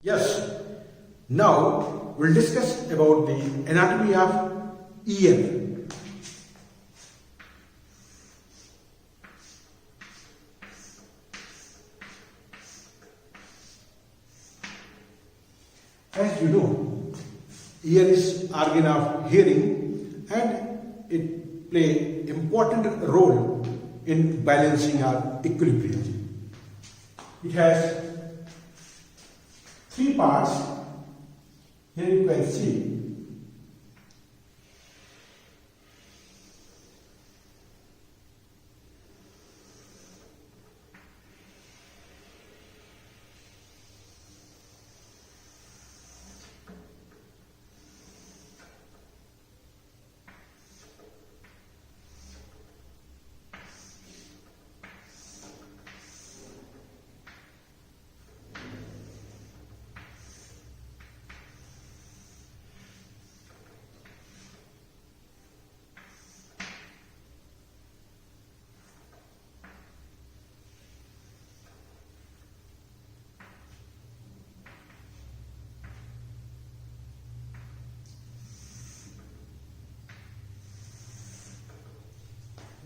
Yes, now we'll discuss about the anatomy of ear. As you know, ear is organ of hearing and it play important role in balancing our equilibrium. It has three parts. Here you can see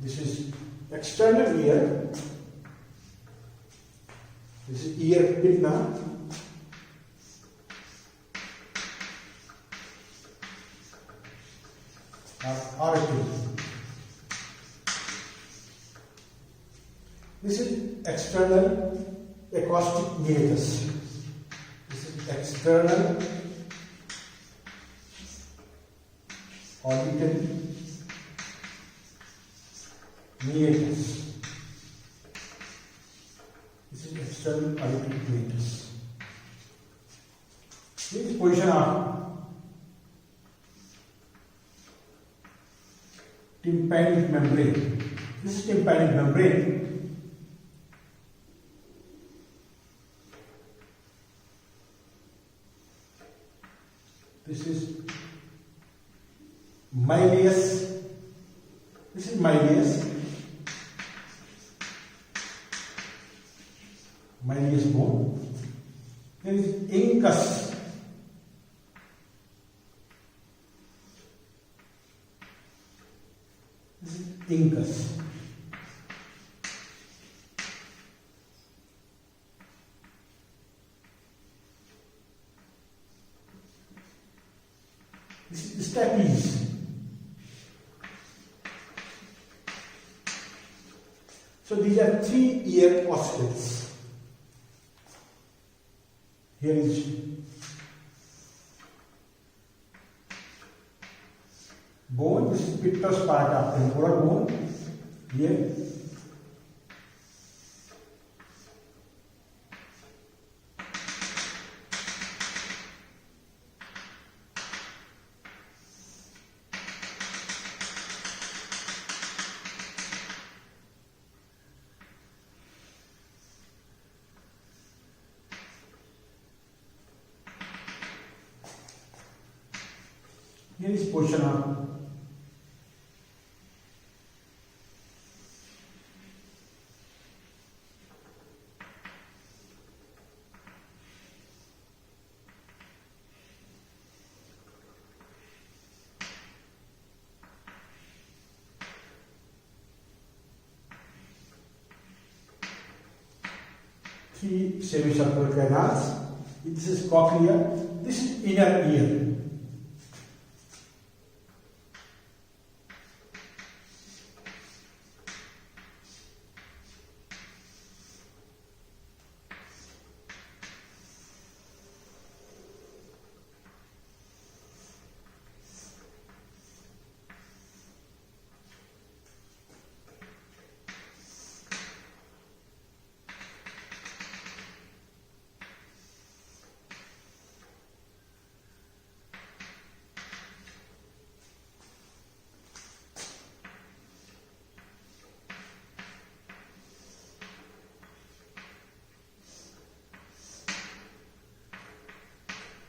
this is external ear, this is ear pinna, Earpin. This is external acoustic meatus. This is external orbital meatus. This is external orbital meatus. This is position of tympanic membrane. This is tympanic membrane. This is Medius. This is Medius. Medius bone. There is incus. This is incus. This is stapes. So these are three ear ossicles. Here is bone. This is pictus part of the molar bone. Here. Here is position of three semicircular canals. This is cochlea. This is inner ear.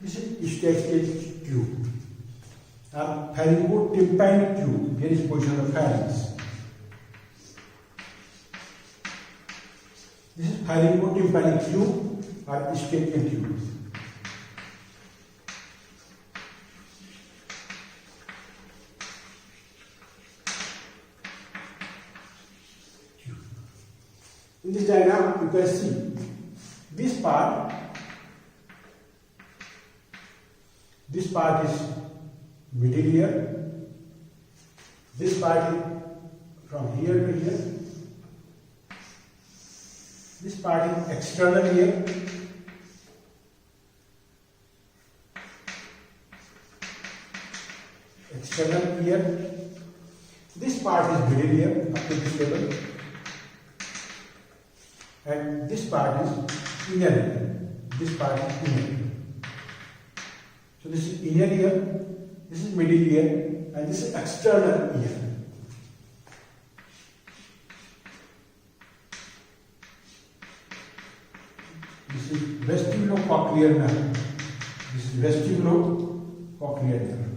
This is stachelic tube. Pharyngotympanic tube. Here is position of pharynx. This is pharyngotympanic tube or stachelic tube. In this diagram, you can see this part is middle ear, this part is from here to here, this part is external ear, this part is middle ear up to this level, and this part is inner ear. This part is inner ear. So this is inner ear, this is middle ear, and this is external ear. This is vestibulocochlear nerve. This is vestibulocochlear nerve.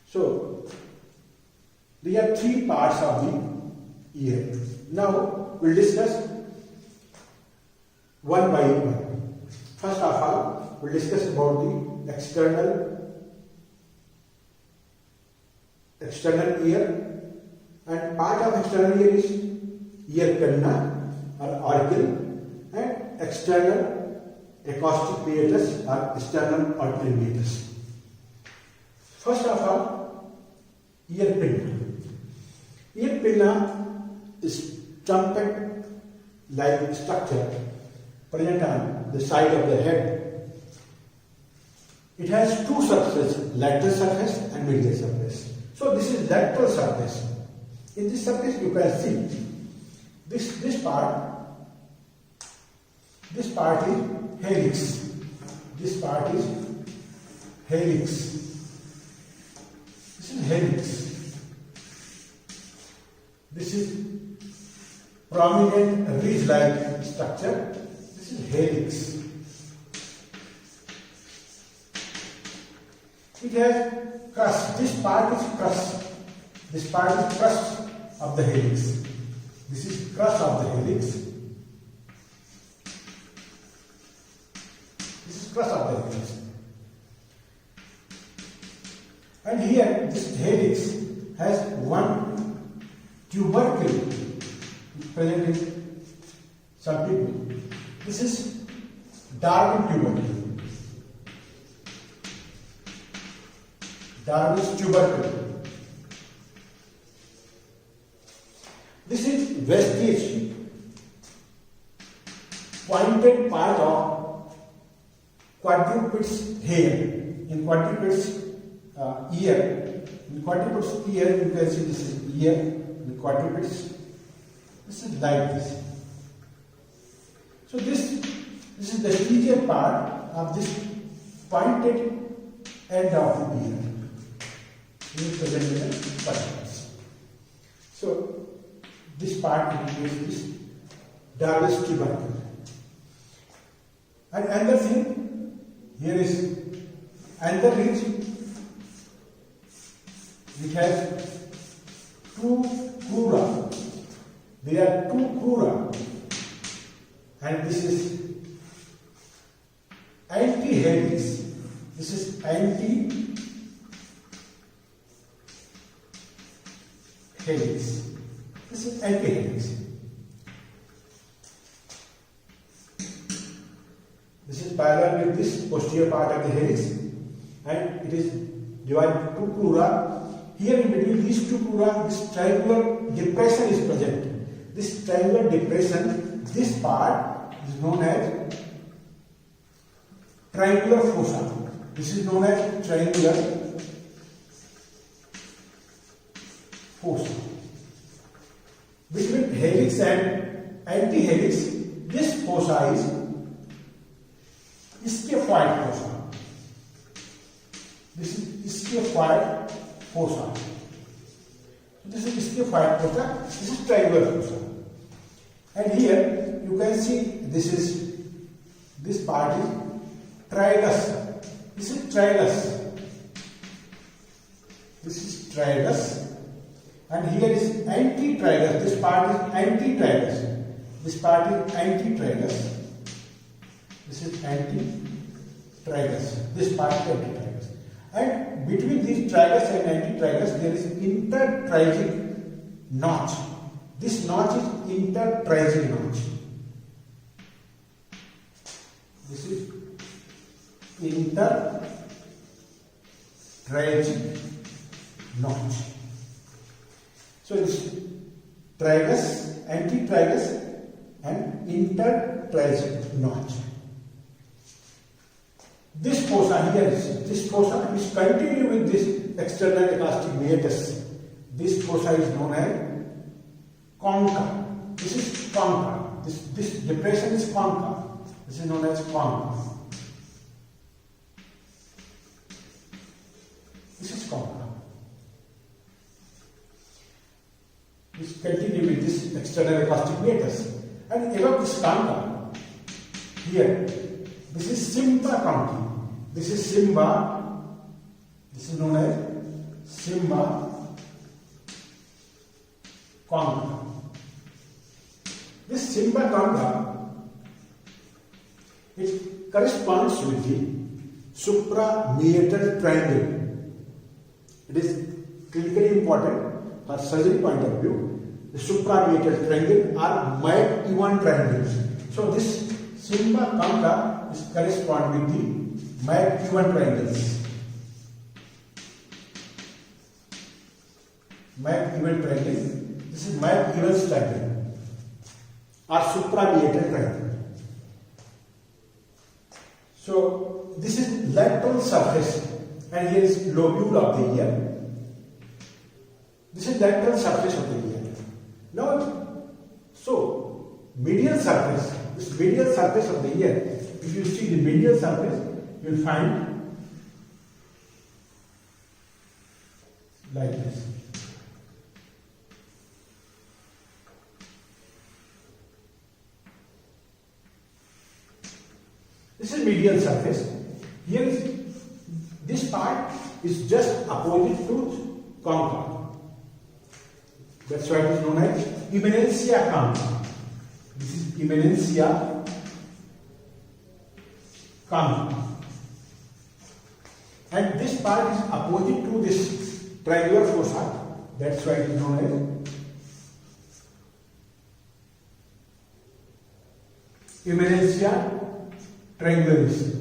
So, there are three parts of the ear. Now, we'll discuss one by one. First of all, we'll discuss about the external ear, and part of external ear is ear canna or auricle, and external acoustic meatus or external auditory meatus. First of all, ear pinna. Ear pinna is trumpet-like structure present on the side of the head. It has two surfaces, lateral surface and medial surface. So this is lateral surface. In this surface you can see this part is helix. This part is helix. This is helix. This is prominent ridge-like structure. This is helix. It has crust. This part is crust. This part is crust of the helix. This is crust of the helix. This is crust of the helix. And here, this helix has one tubercle present in some people. This is Darwin tubercle. Darwin's tubercle. This is vestige, pointed part of quadruped's hair. In quadruped's ear. In quadruped's ear, you can see this is ear. In quadruped's, this is like this. So this is the vestigial part of this pointed end of the ear. This is presented in quadrupeds. So this part indicates this Darwin's tubercle. And another thing, here is another ridge which has two crura. There are two crura, and this is anti-helix. This is anti-helix. This is anti-helix. This is parallel with this posterior part of the helix, and it is divided into two crura. Here in between these two crura, this triangular depression is present. This triangular depression, this part is known as triangular fossa. This is known as triangular fossa. Between helix and anti-helix, this fossa is scaphoid fossa. This is scaphoid fossa. This is scaphoid fossa. This is triangular fossa. And here you can see this part is tragus. This is tragus. This is tragus. And here is anti-tragus. This part is anti-tragus. This part is anti-tragus. This is anti-tragus. This part is anti-tragus. And between these tragus and antitragus there is intertwining notch. This notch is intertwining notch. This is intertwining notch. So this tragus, antitragus and intertwining notch. This fossa here is, this fossa is continuing with this external acoustic meatus. This fossa is known as concha. This is concha. This depression is concha. This is known as concha. This is concha. This continue with this external acoustic meatus. And above this concha, here, this is Simba concha. This is Simba. This is known as Simba concha. This Simba concha, it corresponds with the suprameatal triangle. It is critically important for surgery point of view. The suprameatal triangle are mid-even triangles. So this Simba concha is correspond with the mid-even triangles. Mid-even triangle. This is mid-even triangle or suprameatal triangle. So this is lateral surface, and here is lobule of the ear. This is lateral surface of the ear. Now, so medial surface, this medial surface of the ear. If you see the medial surface, you will find like this. This is medial surface. Here is this part is just opposite to concha. That's why it is known as eminentia concha. This is eminentia concha. And this part is opposite to this triangular fossa. That's why it is known as eminentia triangularis.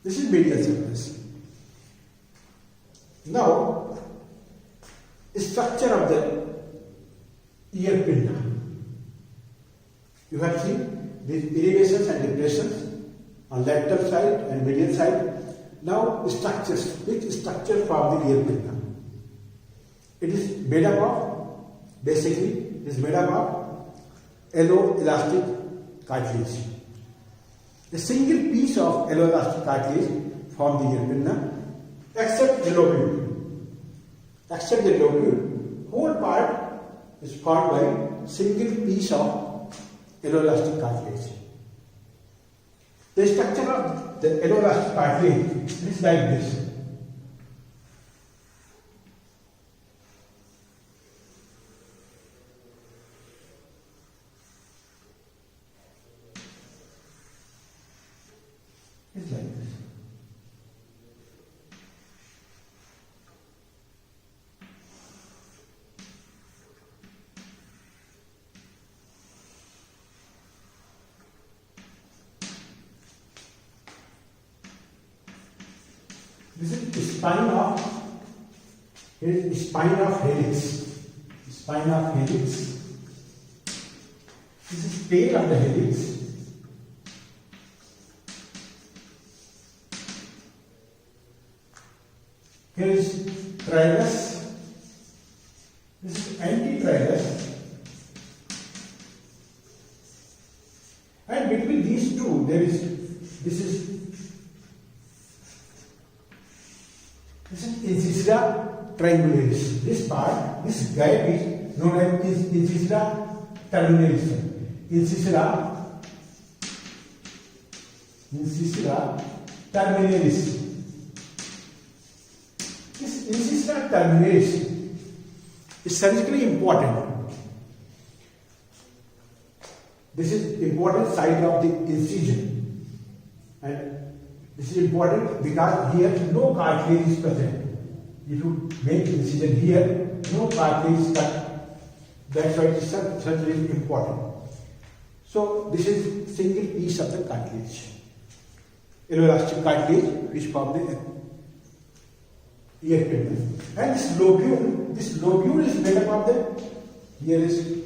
This is medial surface. Now, structure of the ear pinna. You have seen these elevations and depressions on lateral side and medial side. Now structures. Which structure form the ear pinna? It is made up of, basically, it is made up of alloelastic cartilage. A single piece of alloelastic cartilage form the ear pinna, except the lobule. Except the lobule, whole part is formed by single piece of alloelastic cartilage. The structure of the alloelastic cartilage is like this. It's like this. This is the spine of, here is the spine of helix. Spine of helix. This is tail of the helix. Here is tragus. This is antitragus. And between these two, there is incisura triangularis. This part, this gap is known as incisura terminalis. Incisura terminalis. This incisura terminalis is surgically important This is important site of the incision, and this is important because here no cartilage is present. If you make incision here, no cartilage is cut. That's why it is such really important. So this is single piece of the cartilage, elastic cartilage which form the earpin. And this lobule is made up of the, here is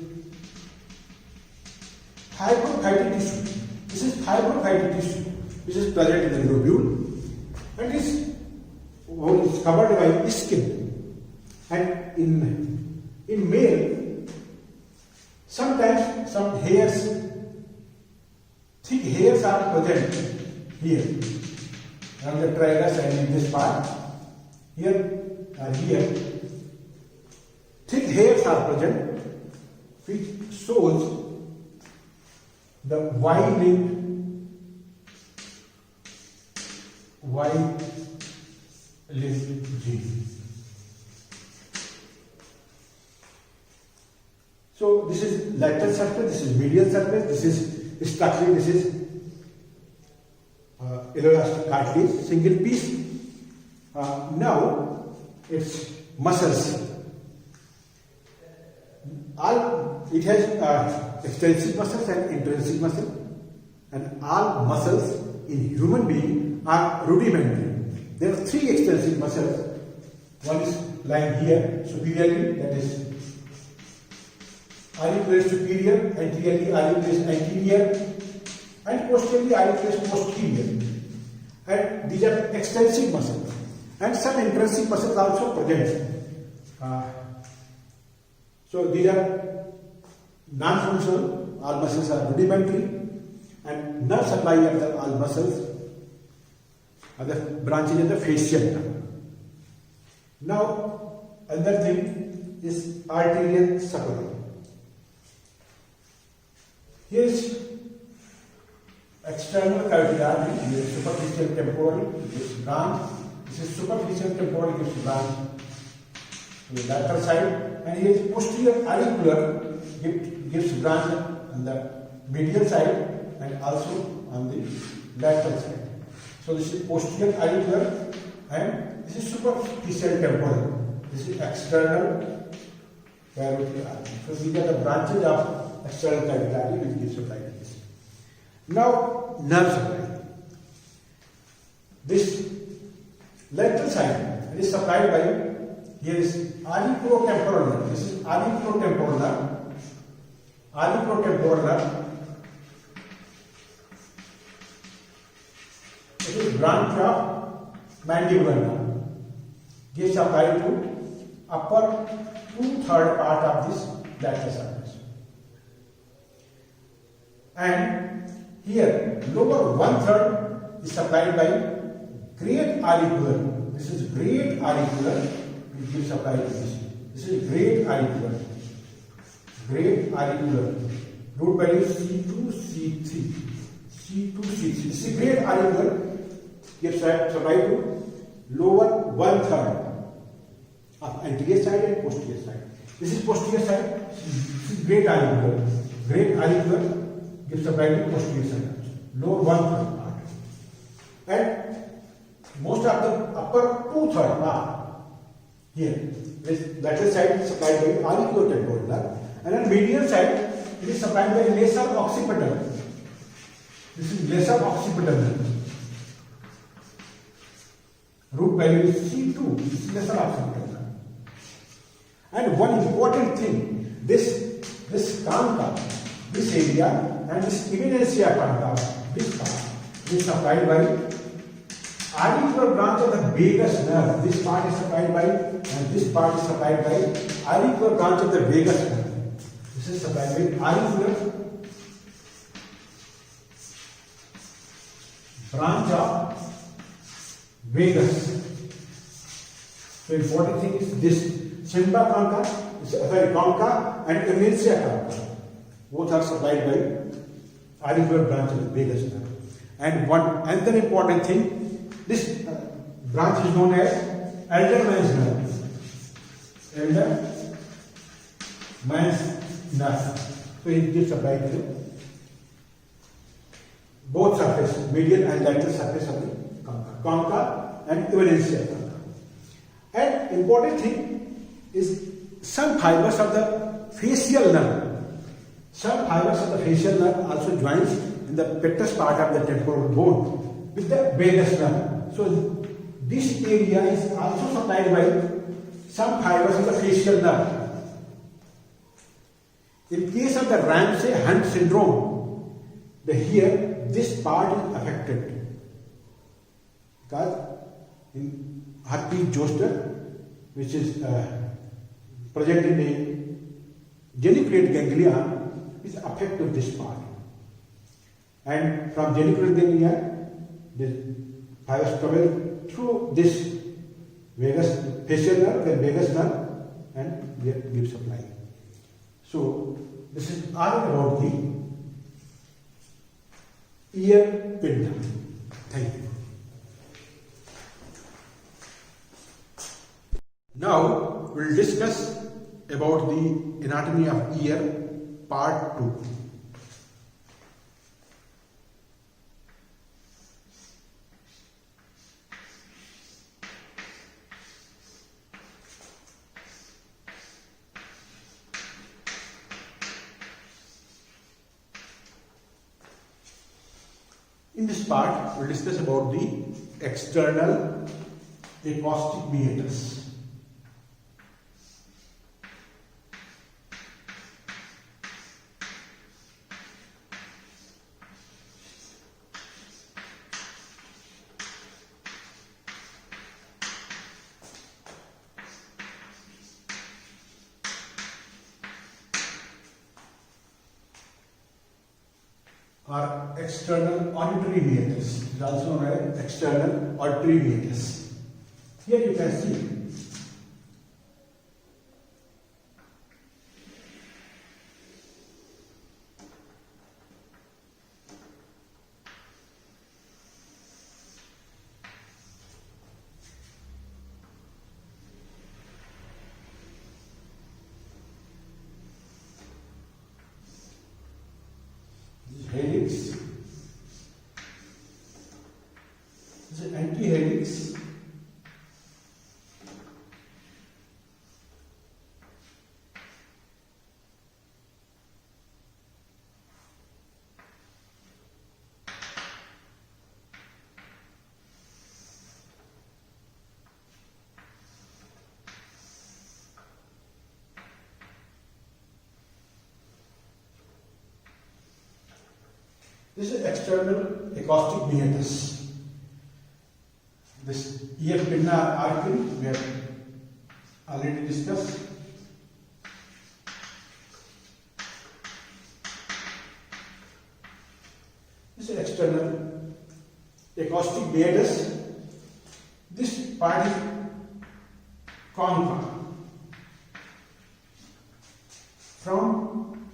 fibrophytic tissue. This is fibrophytic tissue which is present in the lobule, and is covered by skin. And in male, sometimes some hairs, thick hairs are present here on the tragus and in this part. Here and here, thick hairs are present, which shows the Y-linked gene. So this is lateral surface, this is medial surface, this is structurally, this is elastic cartilage, single piece. Now its muscles. It has extrinsic muscles and intrinsic muscles, and all muscles in human being are rudimentary. There are three extrinsic muscles. One is lying here superiorly, that is auricularis superior, anteriorly auricularis anterior, and posteriorly auricularis posterior. And these are extrinsic muscles. And some intrinsic muscles also present. So these are non-functional. All muscles are rudimentary, and nerve supply of the all muscles are the branches of the facial nerve. Now another thing is arterial supply. Here is external carotid artery, here is superficial temporal, this branch. This is superficial temporal, gives branch to the lateral side, and here is posterior auricular, gives branch on the medial side and also on the lateral side. So this is posterior auricular, and this is superficial temporal. This is external carotid artery. So these are the branches of external carotid artery which gives supply to this. Now nerve supply. This lateral side, it is supplied by, here is auriculotemporal nerve. This is auriculotemporal nerve. Auriculotemporal nerve. It is branch of mandibular nerve. Gives supply to upper 2/3 part of this lateral surface. And here lower 1/3 is supplied by great auricular. This is great auricular, which gives supply to this. This is great auricular. Great auricular. Root value C2, C3. C2, C3. This is great auricular, gives supply to lower 1/3 of anterior side and posterior side. This is posterior side. This is great auricular. Great auricular gives supply to posterior side. Lower 1/3 part. And most of the upper 2/3 part here, this lateral side is supplied by auriculotemporal nerve, and on medial side it is supplied by lesser occipital. This is lesser occipital nerve. Root value is C2. This is lesser occipital nerve. And one important thing, this concha, this area, and this eminentia concha, this part is supplied by auricular branch of the vagus nerve. This part is supplied by, and this part is supplied by auricular branch of the vagus nerve. This is supplied by auricular branch of vagus. So important thing is this Simba concha, concha and eminentia concha. Both are supplied by auricular branch of the vagus nerve. And one another important thing, this branch is known as Earpin's nerve. Earpin's nerve. So it gives supply to medial and lateral surface of the concha and evidentia concha. And important thing is some fibers of the facial nerve. Some fibers of the facial nerve also joins in the pectus part of the temporal bone with the vagus nerve. So this area is also supplied by some fibers of the facial nerve. In case of the Ramsay-Hunt syndrome, here this part is affected because in herpes zoster, which is present in the geniculate ganglia, is affected this part, and from geniculate ganglia, the fibers travel through this vagus facial nerve, then vagus nerve, and give supply. So this is all about the ear pinna. Thank you. Now we'll discuss about the anatomy of ear part 2. In this part, we'll discuss about the external acoustic meatus. Or external auditory meatus, it is also known as external auditory meatus. Here you can see helix, this is antihelix, this is external acoustic meatus. This ear pinna Earpin we have already discussed. This is external acoustic meatus. This part is concha. From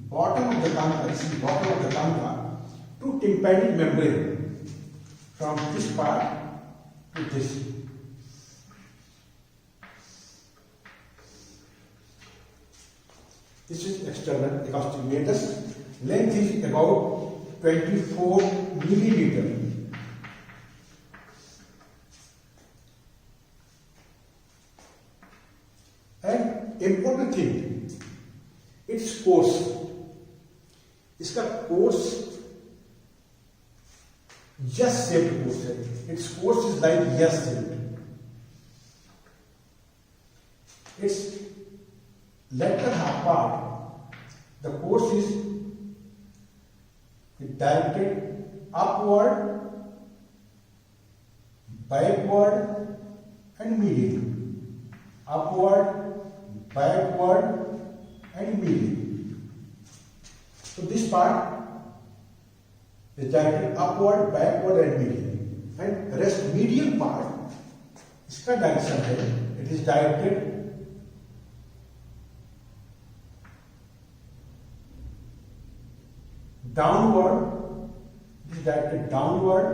bottom of the concha, this is the bottom of the concha, to tympanic membrane, from this part to this. This is external acoustic meatus. Length is about 24 millimeter. And important thing, its course. इसका course yes shaped course है. Its course is like yes shaped. Its lateral half part, the course is directed upward, backward, and medial. Upward, backward, and medial. So this part is directed upward, backward, and medial. And rest medial part, इसका direction है, it is directed downward, it is directed downward,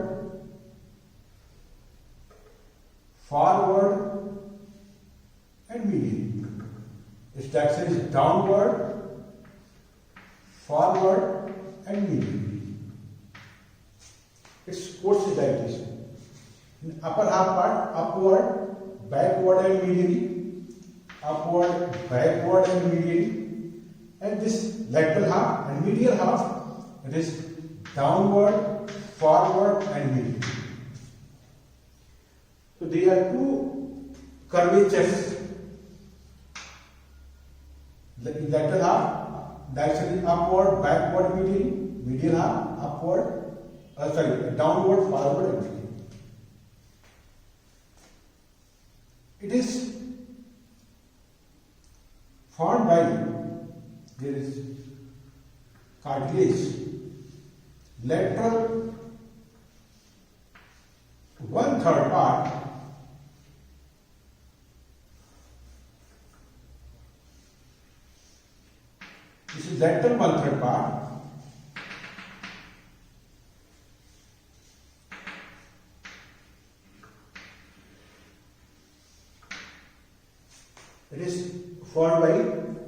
forward, and medial. Its direction is downward, forward, and medial. its course dilatation. In upper half part, upward, backward and medially, upward, backward and medially, and this lateral half and medial half, it is downward, forward and medially. So there are two curvatures. The lateral half, direction is upward, backward, medially, medial half, upward, downward, forward and medially. It is formed by, there is cartilage, lateral 1/3 part, this is lateral 1/3 part, it is formed by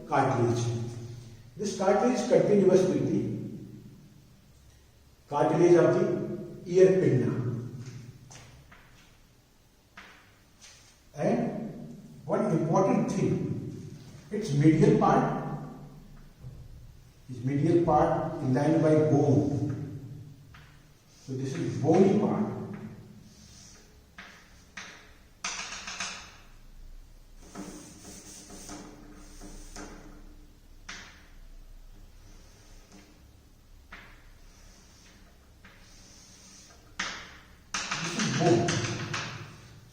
cartilage. This cartilage is continuous with the cartilage of the ear pinna. And one important thing, its medial part is lined by bone. So this is bony part.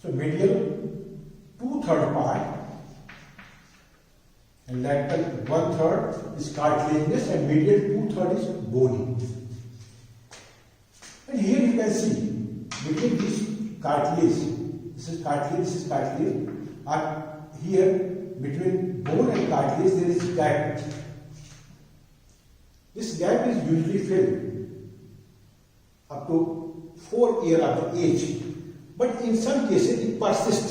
So medial 2/3 part and lateral 1/3 is cartilaginous and medial 2/3 is bony. And here you can see between this cartilage, this is cartilage, and here between bone and cartilage there is gap. This gap is usually filled up to 4 years of age. But in some cases it persists,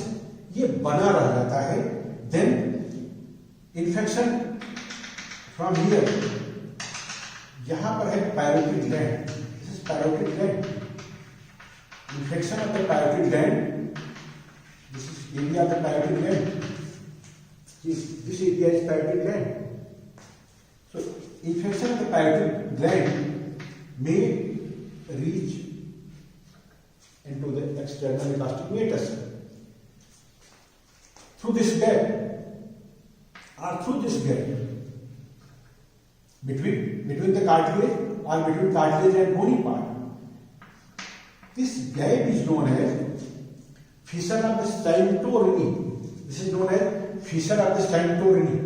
ये बना रह जाता है. Then infection from here, यहाँ पर है parotid gland, this is parotid gland. Infection of the parotid gland, this is area of the parotid gland. This area is parotid gland. So infection of the parotid gland may reach into the external acoustic meatus through this gap or through this gap between the cartilage or between cartilage and bony part. This gap is known as fissure of the Stentorini. This is known as fissure of the Stentorini.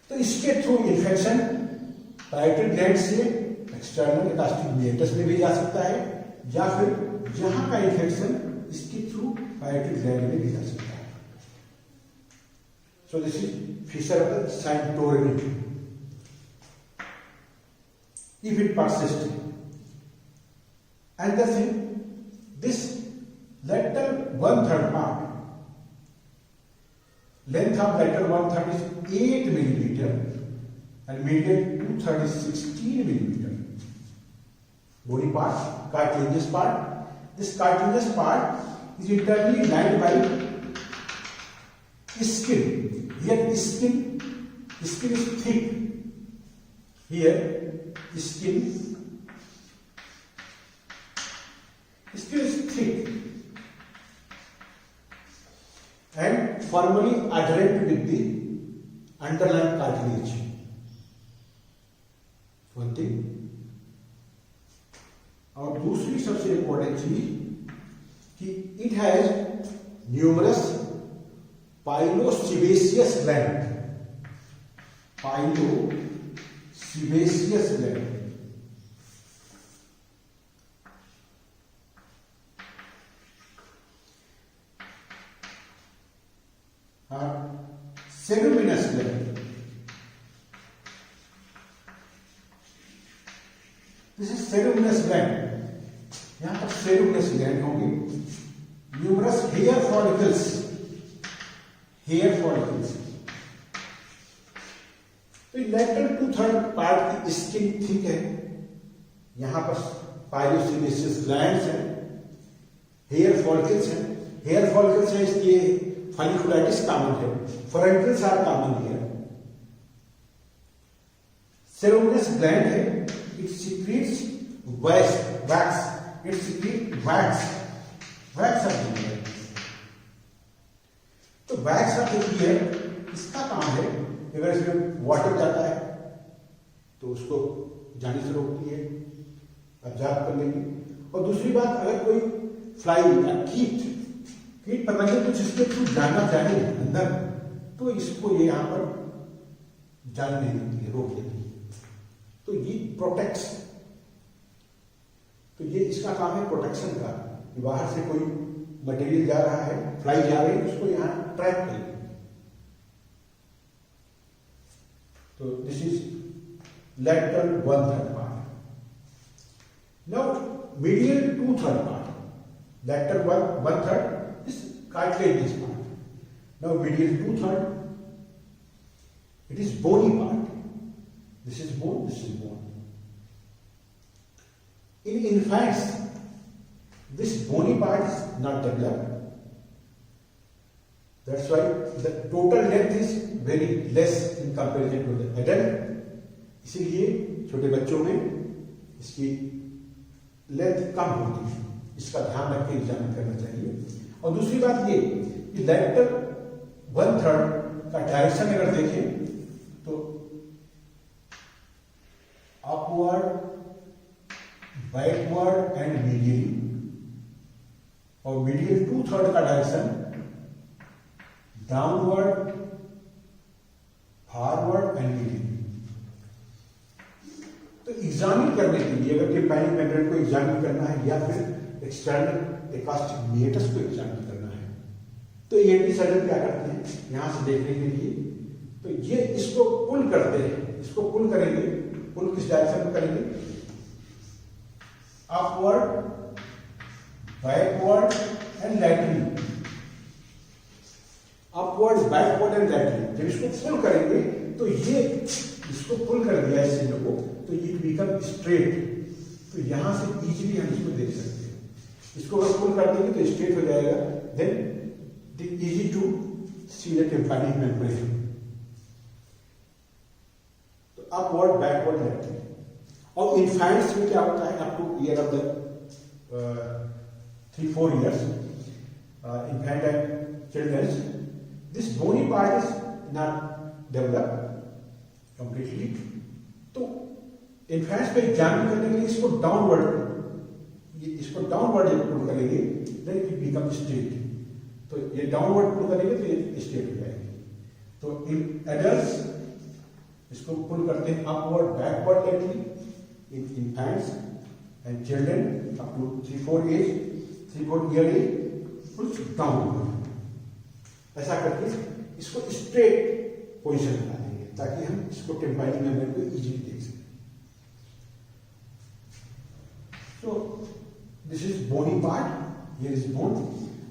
तो इसके through infection parotid gland से external एकास्टिक Maytas में भी जा सकता है, या फिर जहां का इन्फेक्शन इसके थ्रू पैरोटिड ग्लैंड में भी जा सकता है. So this is fissure of the Stentorini. If it persists, and the thing, this lateral 1/3 part, length of lateral 1/3 is 8 millimeter and medial 2/3 is 16 millimeter. Bony part, cartilaginous part. This cartilaginous part is internally lined by skin. Here skin is thick. Here skin is thick and firmly adherent with the underlying cartilage. One thing. और दूसरी सबसे important चीज कि it has numerous pilosebaceous gland. Pilosebaceous gland. Ceruminous gland. This is ceruminous gland. यहां पर ceruminous gland होंगे. Numerous hair follicles hair follicles. तो lateral 2/3 part की स्किन थिक है, यहां पर पाइलोसिनेसिस ग्लैंड्स है, हेयर फॉलिकल्स है। हेयर फॉलिकल्स है इसलिए फॉलिकुलाइटिस कॉमन है, follicles are common here. Ceruminous gland है, it secretes wax, it secrete wax of the ear. तो वैक्स ऑफ द ईयर इसका काम है, अगर इसमें वाटर जाता है तो उसको जाने से रोकती है, ऑब्जर्व कर लेंगे। और दूसरी बात, अगर कोई फ्लाई या कीट पता नहीं कुछ इसके थ्रू जाना चाहे अंदर, तो इसको ये यहां पर जाने नहीं देती है, रोक देती है। तो ये प्रोटेक्ट्स, तो ये इसका काम है प्रोटेक्शन का, कि बाहर से कोई मटेरियल जा रहा है, फ्लाई जा रही है, उसको यहां ट्रैप करेगी। तो this is lateral 1/3 part. Now medial 2/3 part. Lateral 1/3 is cartilaginous part. Now medial 2/3, it is bony part. This is bone, this is bone. In infants, this bony part is not developed. That's why the total length is very less in comparison to the adult. इसीलिए छोटे बच्चों में इसकी length कम होती है, इसका ध्यान रख के एग्जामिन करना चाहिए। और दूसरी बात ये कि लेटरल 1/3 का डायरेक्शन अगर देखें तो अपवर्ड, बैकवर्ड एंड मीडियल, और मीडियल 2/3 का direction downward, forward and medial. तो एग्जामिन करने के लिए, अगर टिम्पैनिक मेम्ब्रेन को एग्जामिन करना है या फिर एक्सटर्नल एकास्टिक मीटर्स को एग्जामिन करना है, तो ईएनटी सर्जन क्या करते हैं, यहां से देखने के लिए, तो ये इसको पुल करते हैं, इसको पुल करेंगे। पुल किस डायरेक्शन में करेंगे? Upward, backward and laterally. Upward, backward and laterally. जब इसको पुल करेंगे तो ये इसको पुल कर दिया इस चिन्ह को, तो ये बिकम स्ट्रेट। तो यहां से इजीली हम इसको देख सकते हैं। इसको अगर पुल कर देंगे तो स्ट्रेट हो जाएगा, then it is easy to see the tympanic membrane. तो अपवर्ड, बैकवर्ड, लैटरल। और इन्फेंट्स में क्या होता है, up to year of the 3-4 years, infant and children, this bony part is not developed completely. तो इन्फेंट्स पे एग्जामिन करने के लिए इसको डाउनवर्ड पुल करेंगे, देन इट बिकम स्ट्रेट। तो ये डाउनवर्ड पुल करेंगे तो ये स्ट्रेट हो जाएगी। तो इन एडल्ट्स इसको पुल करते हैं upward, backward laterally. In infants and children up to 3-4 year age pulls downward. ऐसा करके इसको स्ट्रेट पोजीशन में ला देंगे, ताकि हम इसको टिम्पैनिक मेम्ब्रेन को इजीली देख सकें। So this is bony part, here is bone,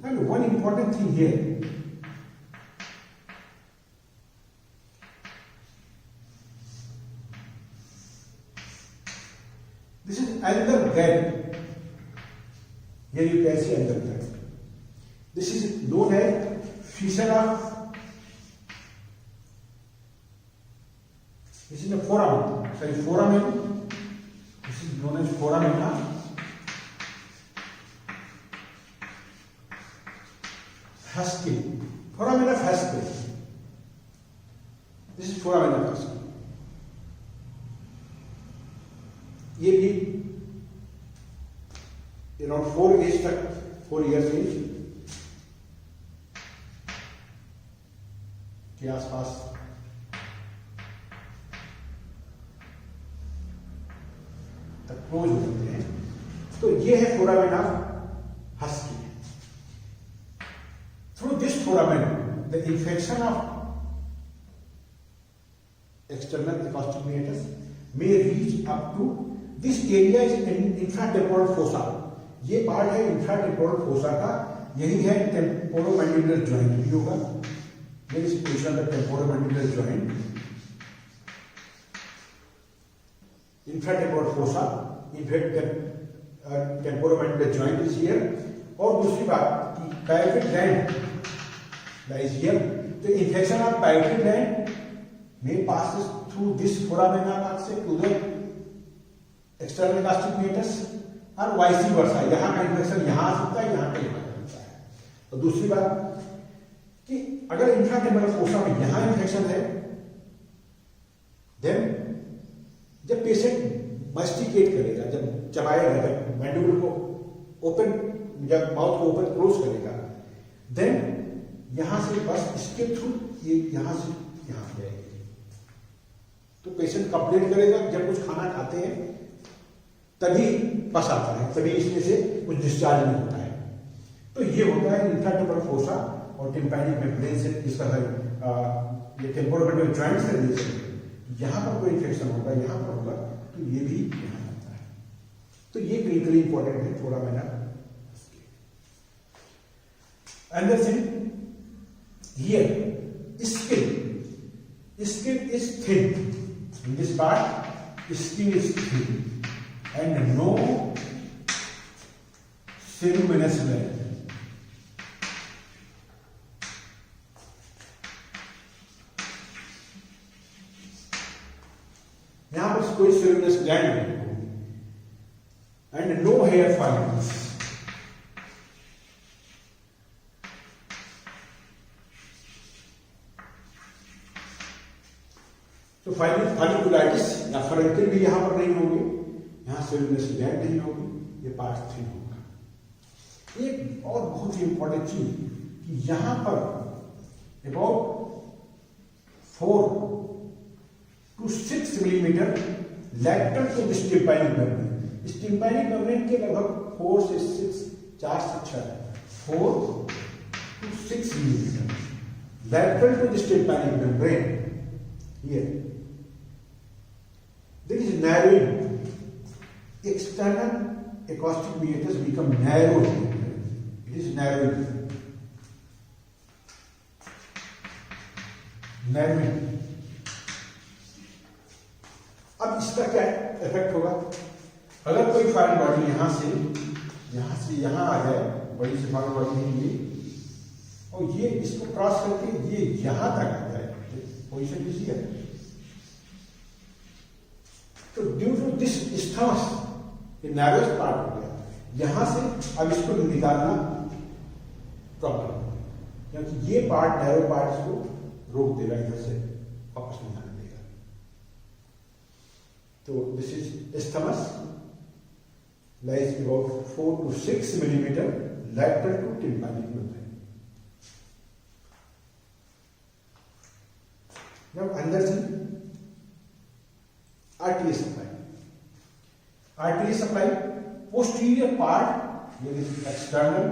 and one important thing here, this is another gap. Here you can see another gap. This is known as fissure of, this is the foramen. This is known as foramina. Haskell, foramina Haskell. This is foramina Haskell. ये भी around 4 years तक, 4 years age के आसपास तक close हो जाते हैं। तो ये है foramen of husky. Through this foramen the infection of external acoustic meatus may reach up to this area is infratemporal fossa. ये पार्ट है इंफ्राटेम्पोरल फोसा का, यही है टेम्पोरोमैंडिबुलर जॉइंट भी होगा, Here is position of the temporomandibular joint, infratemporal fossa, temporomandibular joint is here. और दूसरी बात कि parotid gland lies here. The infection of parotid gland may passes through this foramina axis to the external acoustic meatus और vice versa. यहाँ का infection यहाँ आ सकता है, यहाँ का यहाँ आ सकता है. और दूसरी बात कि अगर इंफ्राटेम्पोरल फोसा में यहाँ इन्फेक्शन है, देन जब पेशेंट मास्टिकेट करेगा, जब चबाएगा, जब मैंडिबल को ओपन, जब माउथ को ओपन क्लोज करेगा, देन यहां से बस इसके थ्रू ये यहां से यहां जाएगी. तो पेशेंट कंप्लेन करेगा जब कुछ खाना खाते हैं तभी बस आता है, तभी इसमें से कुछ डिस्चार्ज नहीं होता है. तो ये होता है इंफ्राटेम्पोरल फोसा और टिम्पैनिक मेम्ब्रेन से इसका ये टेम्पोरोमैंडिबुलर जॉइंट से रिलेशन. यहाँ पर कोई इन्फेक्शन होगा, यहाँ पर होगा, तो ये भी यहाँ आता है. तो ये क्लिनिकली इंपॉर्टेंट है, थोड़ा मैंने. Another thing here, skin is thin. In this part, skin is thin and no ceruminous gland. यहाँ पर कोई ceruminous gland नहीं होगी and no hair follicles. तो फॉलिकुलाइटिस या फरेंकल भी यहाँ पर नहीं होगी, यहाँ सेलुलस ग्लैंड नहीं होगी, ये पार्ट थिन होगा. एक और बहुत ही इंपॉर्टेंट चीज कि यहाँ पर about 4 to 6 millimetre lateral to this tympanic membrane. इस टिम्पैनिक मेम्ब्रेन के लगभग 4 से 6, 4 से 6, 4 to 6 millimetre lateral to this tympanic membrane. Here, there is narrowing. External acoustic meatus become narrow. It is narrowing. Narrowing. अब इसका क्या इफेक्ट होगा? अगर कोई फॉरेन बॉडी यहाँ से यहाँ आ जाए, बड़ी सी फॉरेन बॉडी है ये, और ये इसको क्रॉस करके ये यहाँ तक आ जाए, पोजीशन इज हियर. तो ड्यू टू दिस स्टमस ये नैरोएस्ट पार्ट हो गया, यहां से अब इसको निकालना प्रॉब्लम, क्योंकि ये पार्ट नैरो पार्ट इसको रोक देगा, इधर से वापस नहीं आने देगा. तो this is isthmus lies about 4 to 6 millimetre lateral to tympanic membrane. Now अंदर से arterial supply. Arterial supply, posterior part, here is external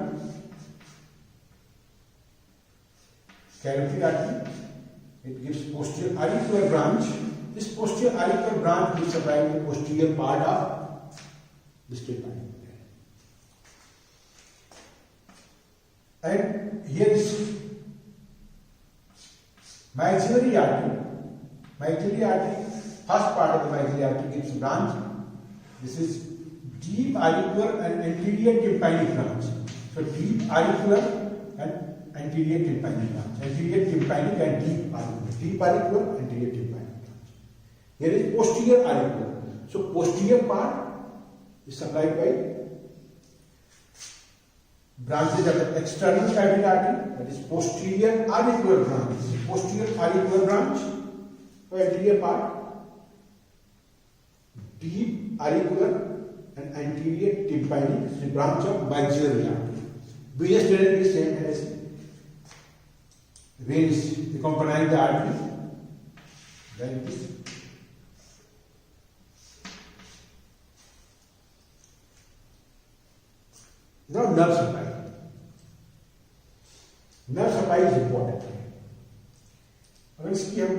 carotid artery. It gives posterior auricular branch. This posterior auricular branch gives supply to the posterior part of this tympanic membrane. And here is maxillary artery. Maxillary artery, first part of the maxillary artery gives branch. This is deep auricular and anterior tympanic branch. So deep auricular and anterior tympanic branch. Anterior tympanic and deep auricular. Deep auricular, anterior tympanic branch. Here is posterior auricular. So posterior part is supplied by branches of the external carotid artery, that is posterior auricular branch. This is posterior auricular branch. So anterior part, deep auricular and anterior tympanic, the branch of maxillary artery. Venous drainage is same as veins accompanying the artery, like this. Now nerve supply. Nerve supply is important. अगर इसकी हम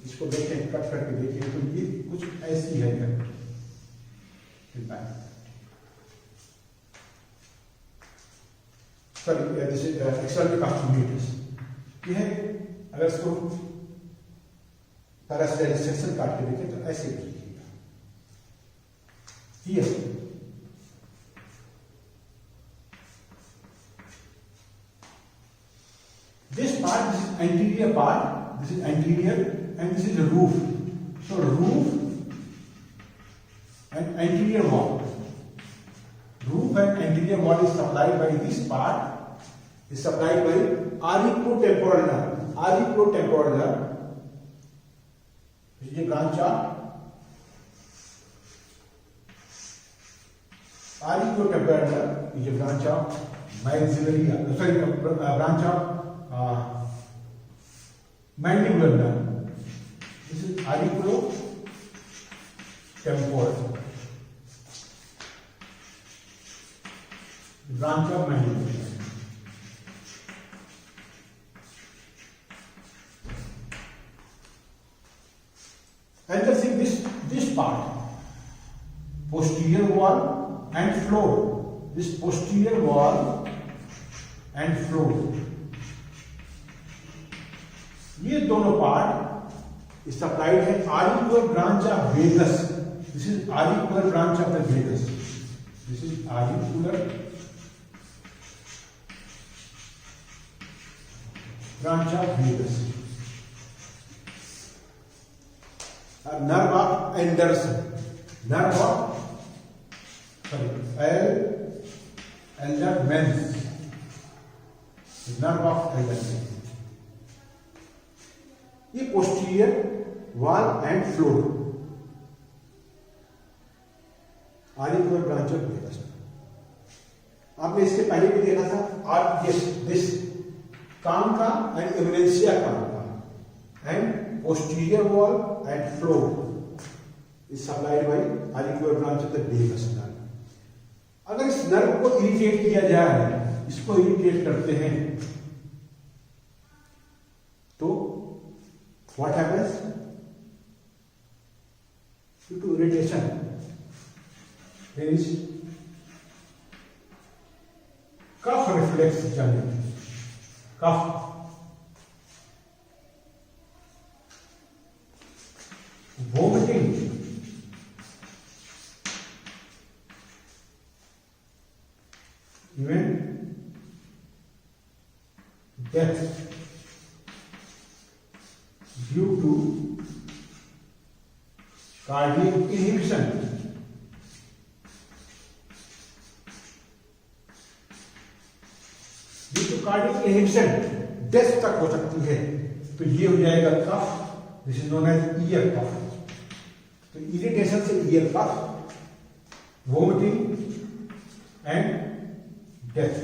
इसको देखें, cut करके देखें, तो ये कुछ ऐसी है. Sorry, this is external acoustic meatus. ये है अगर इसको तरह से सेक्शन काट के देखें तो ऐसे लिखिएगा। Here this part, this is anterior part, this is anterior and this is the roof. So roof and anterior wall. Roof and anterior wall is supplied by this part, is supplied by auriculotemporal nerve. Auriculotemporal nerve. This is a branch of auriculotemporal nerve is a branch of maxillary, branch of mandibular nerve. This is auriculotemporal. Branch of mandibular nerve. And just think this part, posterior wall and floor. This posterior wall and floor. ये दोनों part supplied है auricular branch of vagus. This is auricular branch of the vagus. This is auricular branch of vagus. Nerve of Anderson. Nerve of Earpin. Nerve of Earpin. ये posterior wall and floor, auricular branch of vagus. आपने इसके पहले भी देखा था। और this काम का एंड इमिनेंशिया काम का and posterior wall and floor is supplied by auricular branch of the vagus nerve. अगर इस नर्व को इरिटेट किया जाए, इसको इरिटेट करते हैं, तो what happens? Due to irritation, there is cough reflex generally. Cough. Vomiting. Even death. Due to cardiac inhibition. Due to cardiac inhibition, death तक हो सकती है। तो ये हो जाएगा cough, this is known as ear cough. तो इरिटेशन से ear cough, vomiting and death.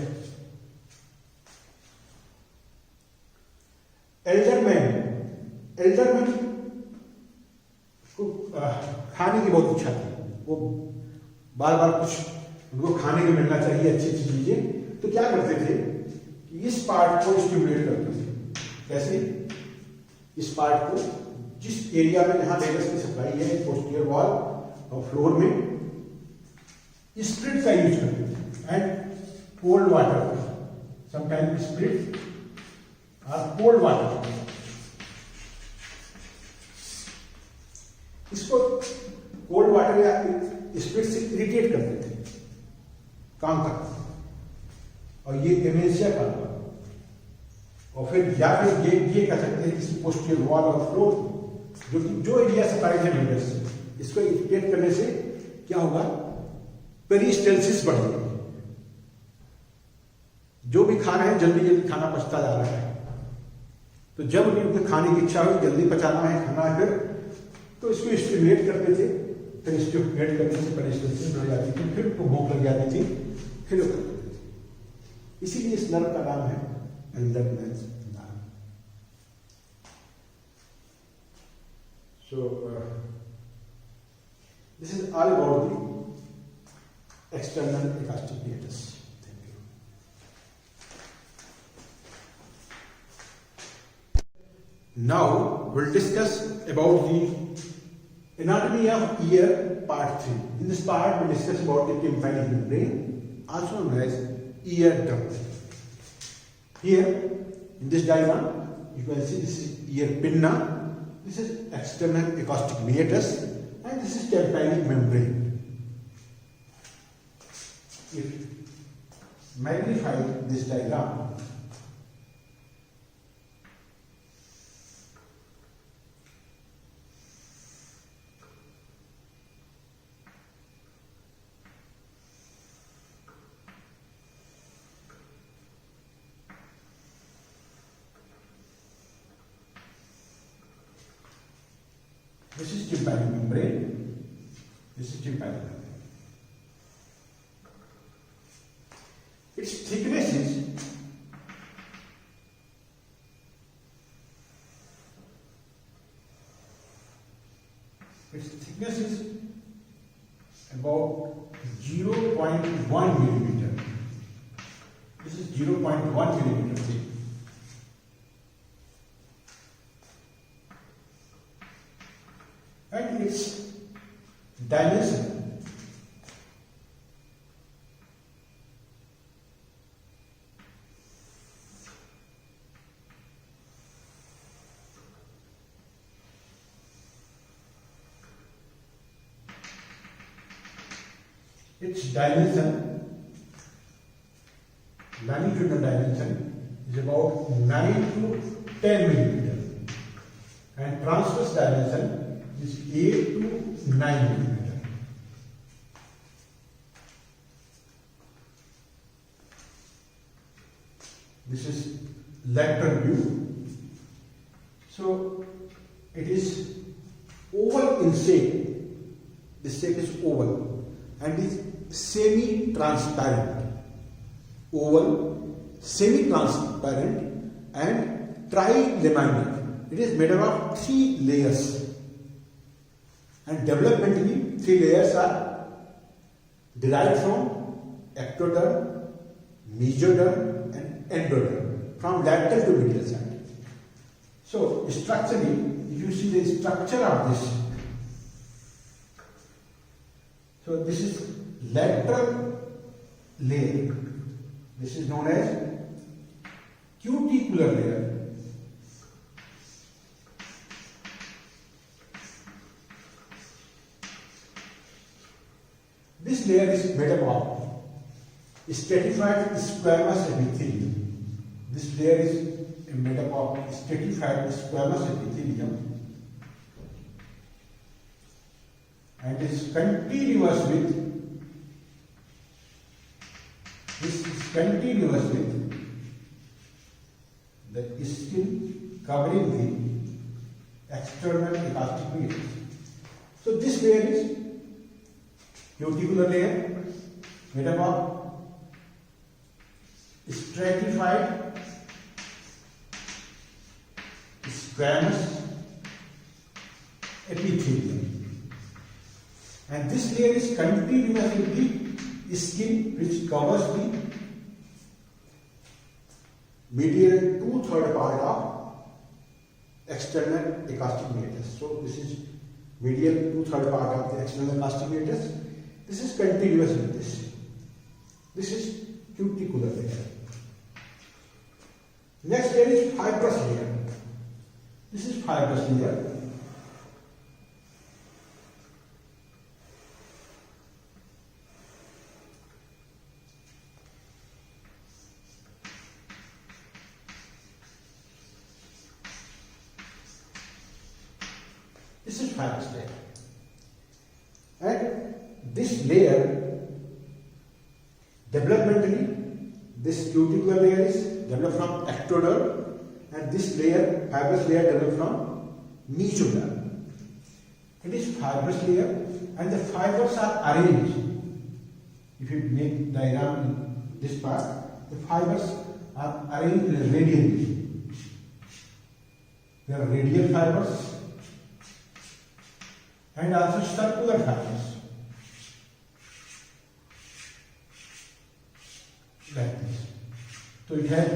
Alderman को खाने की बहुत इच्छा थी, वो बार बार कुछ उनको खाने को मिलना चाहिए, अच्छी अच्छी चीजें। तो क्या करते थे कि इस पार्ट को स्टिमुलेट करते थे। कैसे? इस पार्ट को जिस एरिया में जहां वेगस की सप्लाई है, पोस्टीरियर वॉल और फ्लोर में, स्प्रिट का यूज करते थे and cold water, sometime spirit और कोल्ड वाटर। इसको कोल्ड वाटर या स्प्रिट से इरिटेट करते थे काम तक, और ये एमेजिया का। और फिर या फिर ये कह सकते हैं किसी पोस्टीरियर वॉल और फ्लोर, जो एरिया सप्लाइड है वेगस से, इसको इरिटेट करने से क्या होगा? पेरिस्टेल्सिस बढ़ेगी। जो भी खा रहे हैं जल्दी जल्दी खाना पचता जा रहा है। तो जब उनके खाने की इच्छा हुई, जल्दी पचाना है, खाना है, फिर तो इसको स्टिमुलेट करते थे। फिर स्टिमुलेट करने से पेरिस्टेल्सिस बढ़ जाती थी, फिर उनको भूख लग जाती थी, फिर वो करते थे। इसीलिए इस नर्व का नाम है alderman nerve. So this is all about the external acoustic apparatus. Thank you. Now we'll discuss about the anatomy of ear part 3. In this part we'll discuss about the tympanic membrane, also known as eardrum. Here in this diagram you can see this is earpin now, this is external acoustic meatus, and this is tympanic membrane. If magnify this diagram, this is tympanic membrane, this is tympanic membrane. Its thickness is about 0.1 millimeter. This is 0.1 millimeter thick. And its dimension longitudinal dimension is about 9 to 10 millimeter, and transverse dimension is 8 to 9 millimeter. This is lateral view. So it is oval in shape. This shape is oval and is semi-transparent. Oval, semi-transparent and trilaminar. It is made up of 3 layers, and developmentally 3 layers are derived from ectoderm, mesoderm and endoderm, from lateral to medial side. So structurally, if you see the structure of this, so this is lateral layer. This is known as cuticular layer. This layer is made up of stratified squamous epithelium. This layer is made up of stratified squamous epithelium and is continuous with the skin covering the external acoustic meatus. So this layer is cuticular layer made up of stratified squamous epithelium, and this layer is continuous with the skin which covers the medial 2/3 part of external acoustic meatus. So this is medial 2/3 part of the external acoustic meatus. This is continuous with this. This is cuticular layer. Next layer is fibrous layer. This is fibrous layer. This is fibrous layer. And this layer, developmentally, this cuticular layer is developed from ectoderm, and this layer, fibrous layer, developed from mesoderm. It is fibrous layer, and the fibers are arranged. If you make diagram in this part, the fibers are arranged radially. There are radial fibers and also circular fibers. Like this. So it has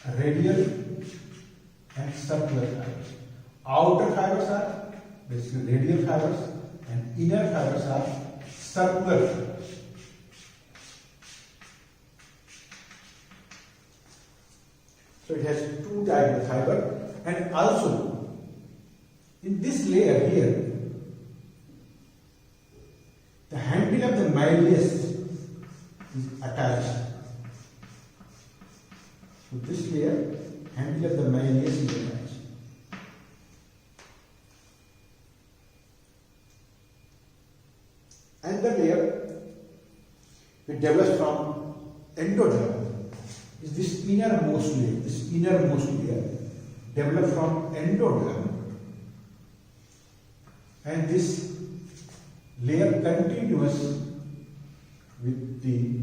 a radial and circular fibers. Outer fibers are basically radial fibers and inner fibers are circular fibers. So it has two types of fiber, and also in this layer here, the handle of the malleus is attached. So this layer, handle of the malleus is attached. And the layer it develops from endoderm is this innermost layer. This innermost layer develops from endoderm, and this layer continuous with the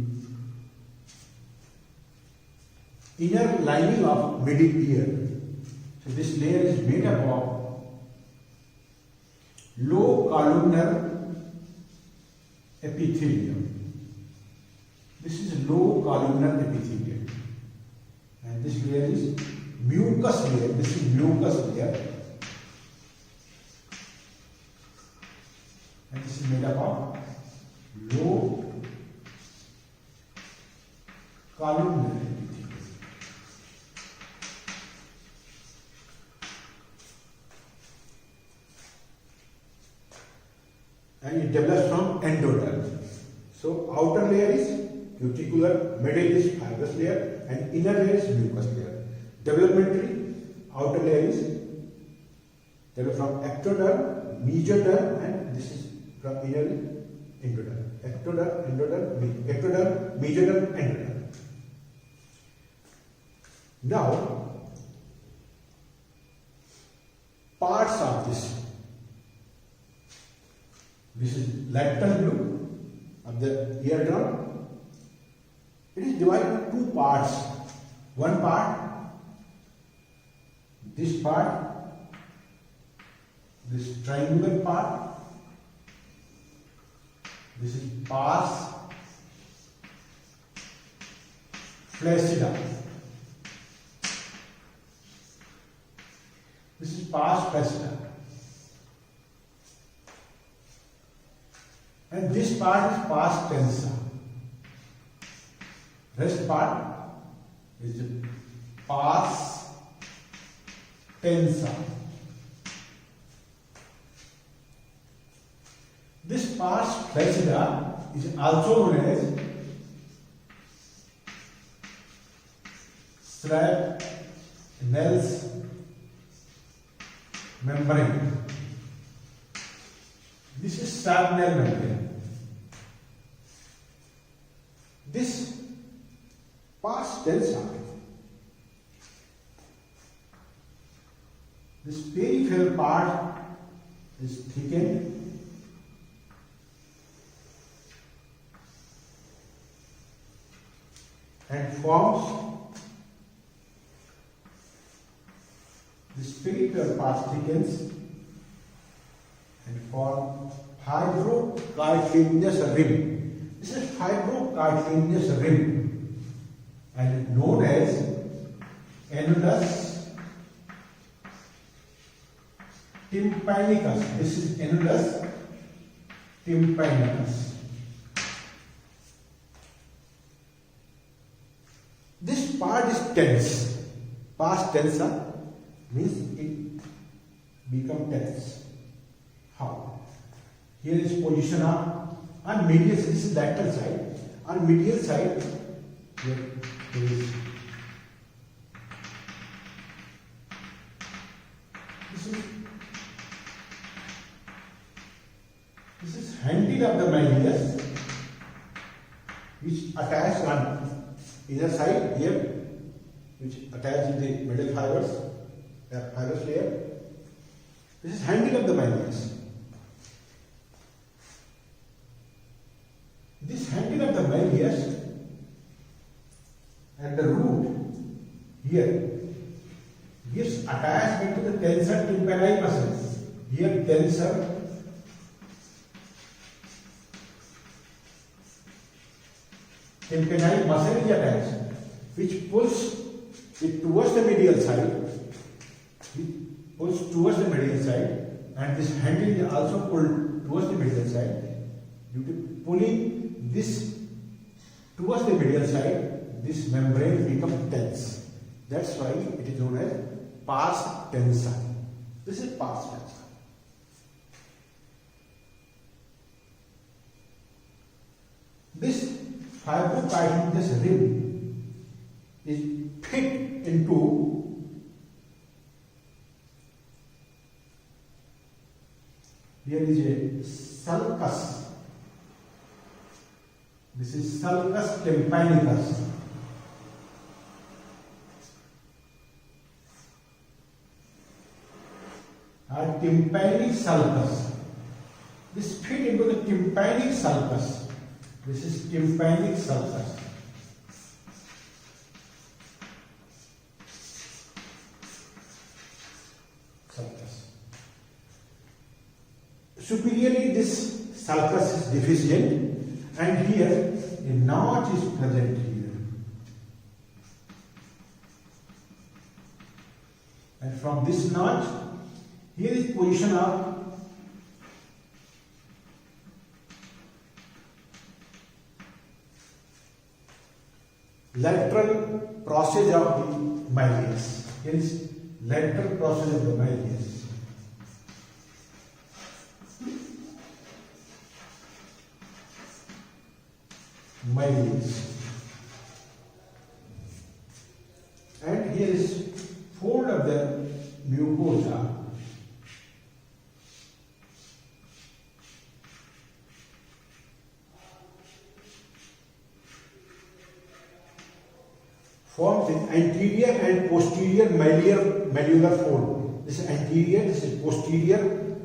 inner lining of middle ear. So this layer is made up of low columnar epithelium. This is low columnar epithelium, and this layer is mucus layer. This is mucus layer, and this is made up of low columnar epithelium. And it develops from endoderm. So outer layer is cuticular, middle is fibrous layer, and inner layer is mucus layer. Developmentally, outer layer is developed from ectoderm, mesoderm, and this is from inner endoderm. Ectoderm, endoderm, ectoderm, mesoderm, endoderm. Now, parts of this. This is lateral view of the eardrum. It is divided into two parts. One part, this triangular part, this is pars flaccida. This is pars flaccida. And this part is pars tensa. Rest part is pars tensa. This pars flaccida is also known as Shrapnel's membrane. This is Shrapnel membrane. This pars tensa, this peripheral part is thickened and forms, this peripheral part thickens and forms fibrocartilaginous rim. This is fibrocartilaginous rim and known as annulus tympanicus. This is annulus tympanicus. This part is tense. Pars tensa means it becomes tense. How? Here is position on medial side. This is lateral side. On medial side, here is this is handle of the malleus, which attached on inner side here, which attached in the middle fibrous layer. This is handle of the malleus. This handle of the malleus at the root here gives attachment to the tensor tympani muscle. Here tensor tympani muscle is attached, which pulls it towards the medial side. It pulls towards the medial side, and this handle is also pulled towards the medial side. Due to pulling this towards the medial side, this membrane becomes tense. That's why it is known as pars tensa. This is pars tensa. This fibrocartilaginous rim is fit into here is a sulcus. This is sulcus tympanicus. A tympanic sulcus. This fit into the tympanic sulcus. This is tympanic sulcus. Superiorly, this sulcus is deficient, and here a notch is present here. And from this notch, here is position of lateral process of the malleus. Here is lateral process of the malleus. And here is fold of the mucosa. Form the anterior and posterior malleolar fold. This is anterior, this is posterior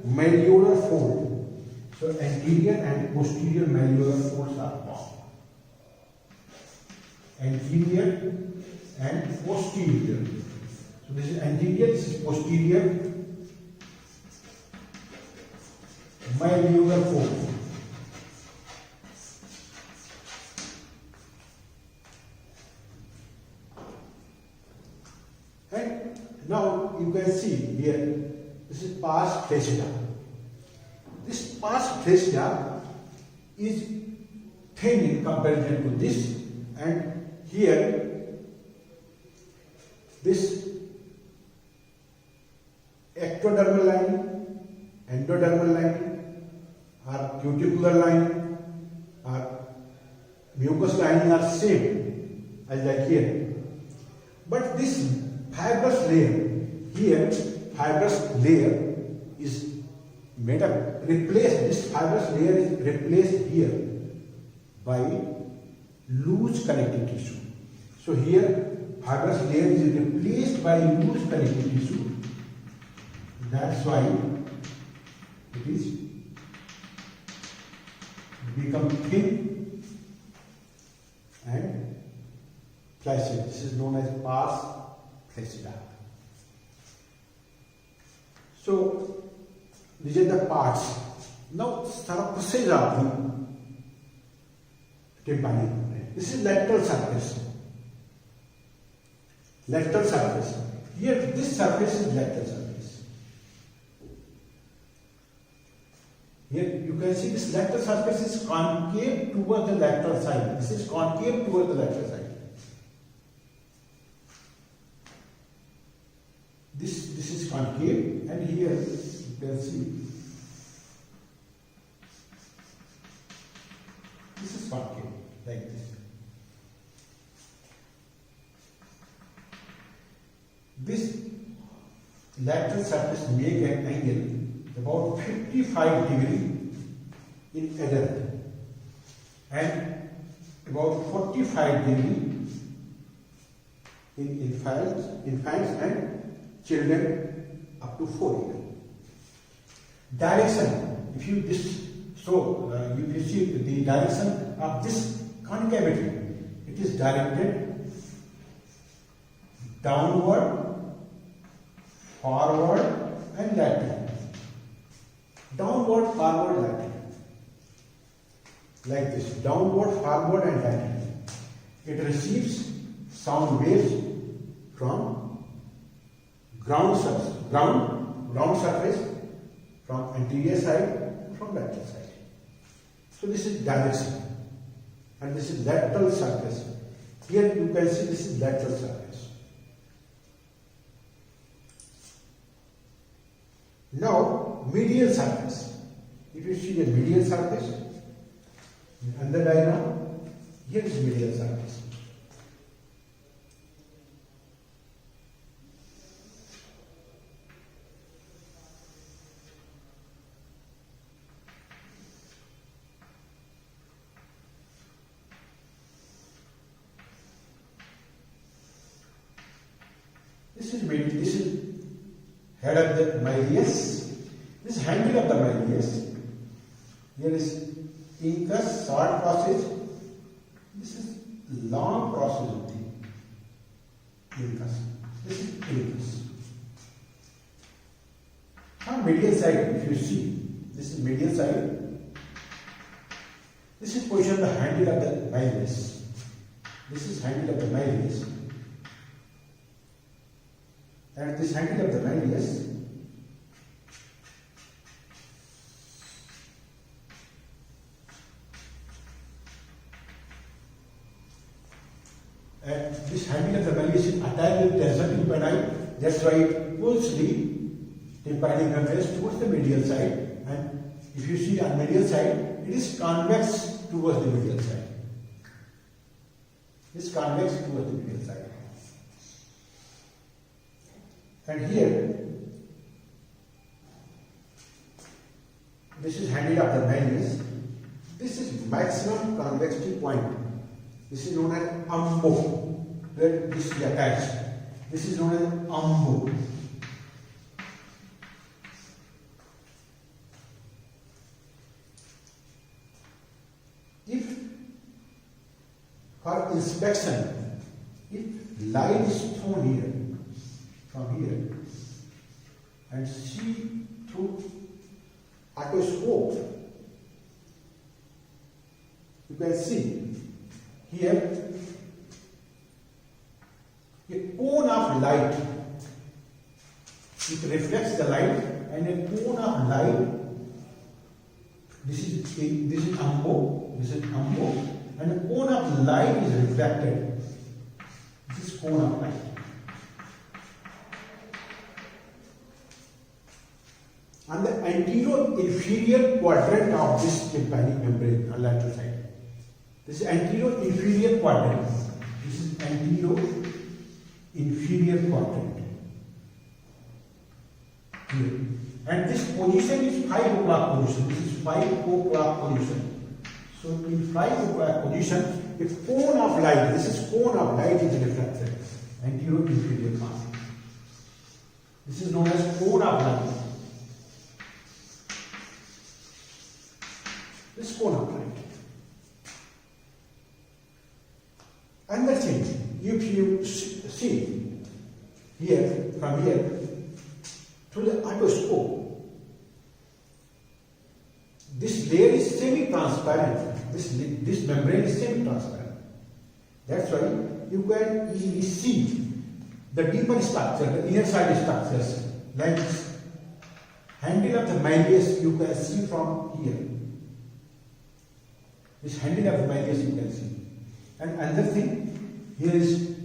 malleolar fold. So anterior and posterior malleolar folds are formed. Anterior and posterior. So this is anterior, this is posterior malleolar fold. And now you can see here, this is pars flaccida. This pars flaccida is thin in comparison to this, and here this ectodermal line, endodermal line, or cuticular line, or mucous lining are same as like here. But this fibrous layer, here fibrous layer is made up, replaced, this fibrous layer is replaced here by loose connective tissue. So here fibrous layer is replaced by loose connective tissue. That's why it is become thin and flaccid. This is known as pars flaccida. So these are the parts. Now surfaces of the tympanic. This is lateral surface. Lateral surface. Here this surface is lateral surface. Here you can see this lateral surface is concave towards the lateral side. This is concave towards the lateral side. This is concave, and here you can see this is concave like this. This lateral surface make an angle about 55 degree in adult and about 45 degree in infants and children up to 4 years. Direction, if you see the direction of this concavity, it is directed downward, forward and lateral. Downward, forward, lateral. Like this, downward, forward and lateral. It receives sound waves from ground surface, from anterior side and from lateral side. So this is direction, and this is lateral surface. Here you can see this is lateral surface. Now, medial surface. If you see the medial surface, and the diagram, here is medial surface. This is head of the Medius. This is handle of the Medius. Here is incus, short process. This is long process of the incus. This is incus. On medial side, if you see, this is medial side. This is position of the handle of the Medius. This is handle of the Medius. And this handle of the Medius and this handle of the Medius is attached with tensor tympani. That's why it pulls the tympanic membrane towards the medial side, and if you see on medial side, it is convex towards the medial side. It is convex towards the medial side. And here, this is handle of the Medius. This is maximum convexity point. This is known as umbo, where this is attached. This is known as umbo. If for inspection, if light is thrown here, from here, and see through otoscope, you can see here a cone of light. It reflects the light, and a cone of light. This is umbo. This is umbo, and a cone of light is reflected. This is cone of light. On the anterior inferior quadrant of this tympanic membrane on lateral side. This is anterior inferior quadrant. This is anterior inferior quadrant. Here. And this position is 5 o'clock position. This is 5 o'clock position. So in 5 o'clock position, a cone of light, this is cone of light is reflected. Anterior inferior part. This is known as cone of light. This cone of light. Another thing, if you see here, from here, through the otoscope, this layer is semi-transparent. This membrane is semi-transparent. That's why you can easily see the deeper structure, the inner side structures, like this handle of the Medius you can see from here. This handle of the Medius you can see. And another thing, here is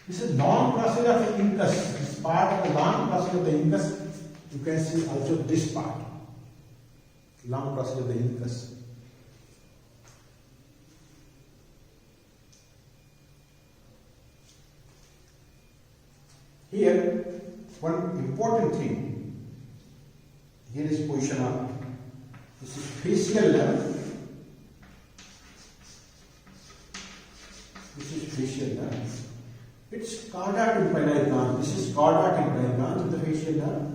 this is long process of the incus. This part of the long process of the incus, you can see also this part. Long process of the incus. Here, one important thing, here is position of, this is facial level. This is facial nerve. It's cauda tympani gland. This is cauda tympani gland of the facial nerve.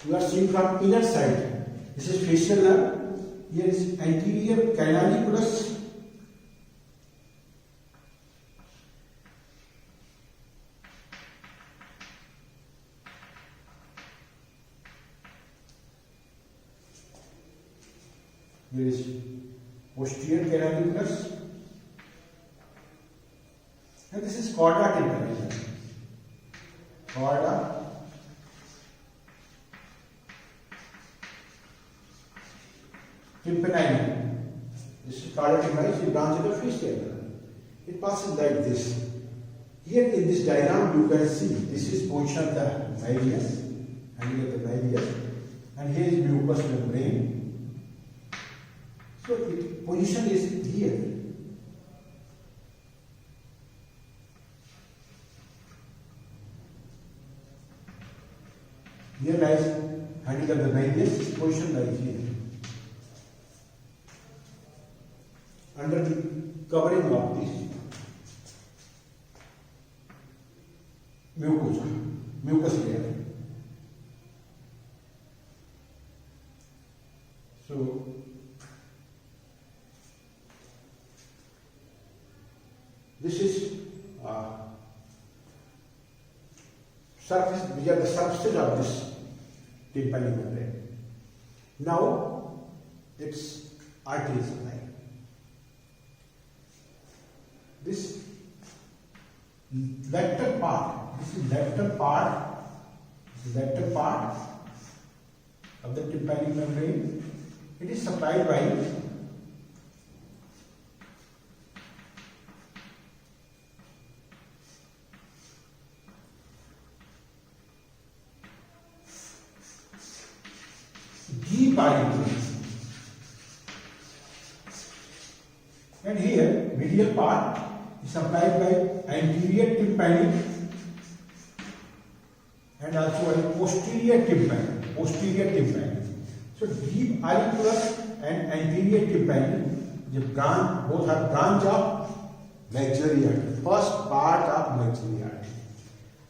You are seeing from inner side. This is facial nerve. Here is anterior canaliculus. Here is posterior canaliculus, and this is cauda tympani. Cauda tympani. This is called a branch of the facial nerve. It passes like this. Here in this diagram you can see this is position of the medius, and here the medius, and here is mucous membrane. So its position is here. Here lies handle of the medius, position lies here. Under the covering of this mucus layer. So this is surface. These are the surfaces of this tympanic membrane. Now its artery supply. This lateral part. This is lateral part of the tympanic membrane. It is supplied by deep auriculus. And here, medial part is supplied by anterior tympanic and also a posterior tympanic. So deep auriculus and anterior tympanic, both are branch of maxillary artery, first part of maxillary artery.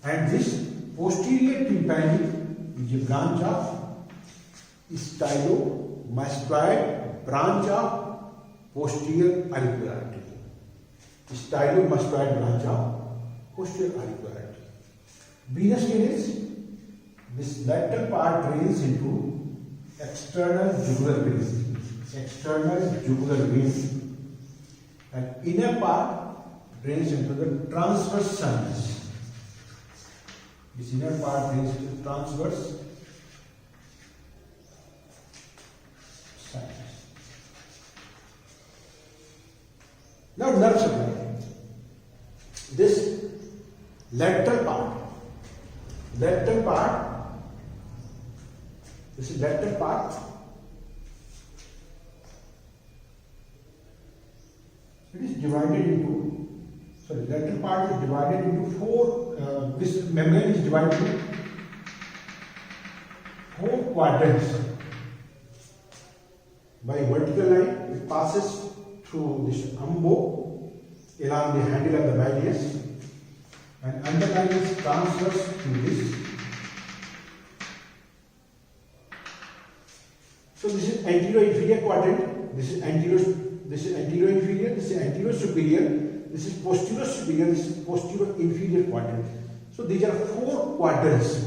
And this posterior tympanic is a branch of stylomastoid branch of posterior auricular artery. Stylomastoid branch of posterior auricular artery. Venous drainage. This lateral part drains into external jugular vein, and inner part drains into the transverse sinus. This inner part drains into the transverse sinus. Now nerve supply. This lateral part. This is lateral part. It is divided into. Lateral part is divided into four. This membrane is divided into four quadrants. By vertical line, it passes through this umbo along the handle of the medius, and underline is transverse to this. So this is anterior inferior quadrant. This is anterior inferior. This is anterior superior. This is posterior superior. This is posterior inferior quadrant. So these are four quadrants.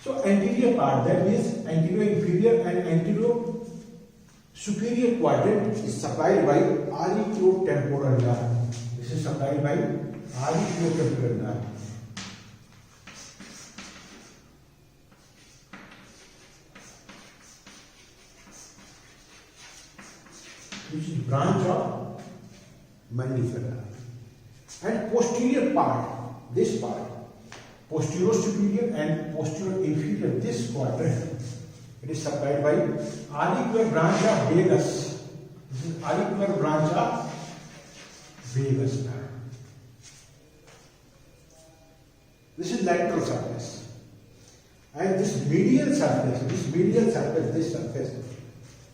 So anterior part, that means anterior inferior and anterior superior quadrant is supplied by auriculotemporal nerve. This is supplied by auriculotemporal nerve. Which is branch of mandibular. And posterior part, this part, posterior superior and posterior inferior, this quadrant, it is supplied by auricular branch of vagus. This is auricular branch of vagus nerve. This is lateral surface. And this medial surface, this surface,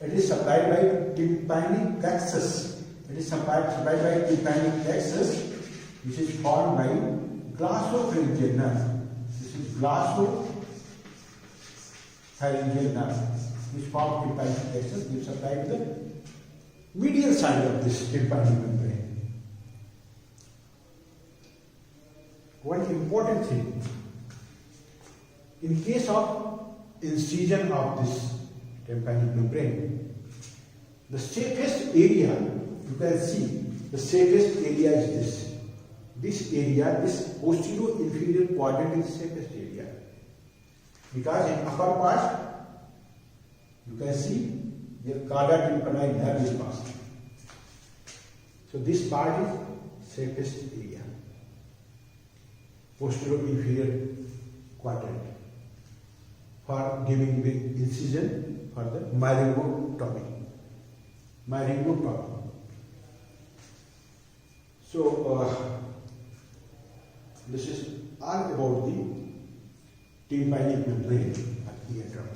it is supplied by tympanic plexus. It is supplied by tympanic plexus, which is formed by glossopharyngeal nerve. This is glossopharyngeal nerve, which forms tympanic plexus, which is supplied to the medial side of this tympanic membrane. One important thing, in case of incision of this tympanic membrane, the safest area, you can see, the safest area is this. This area, this posterior inferior quadrant is the safest area. Because in upper part, you can see the cauda tympani nerve is passing. So this part is safest area. Posterior-inferior quadrant for giving the incision for the myringotomy. So this is all about the tympanic membrane of the eardrum.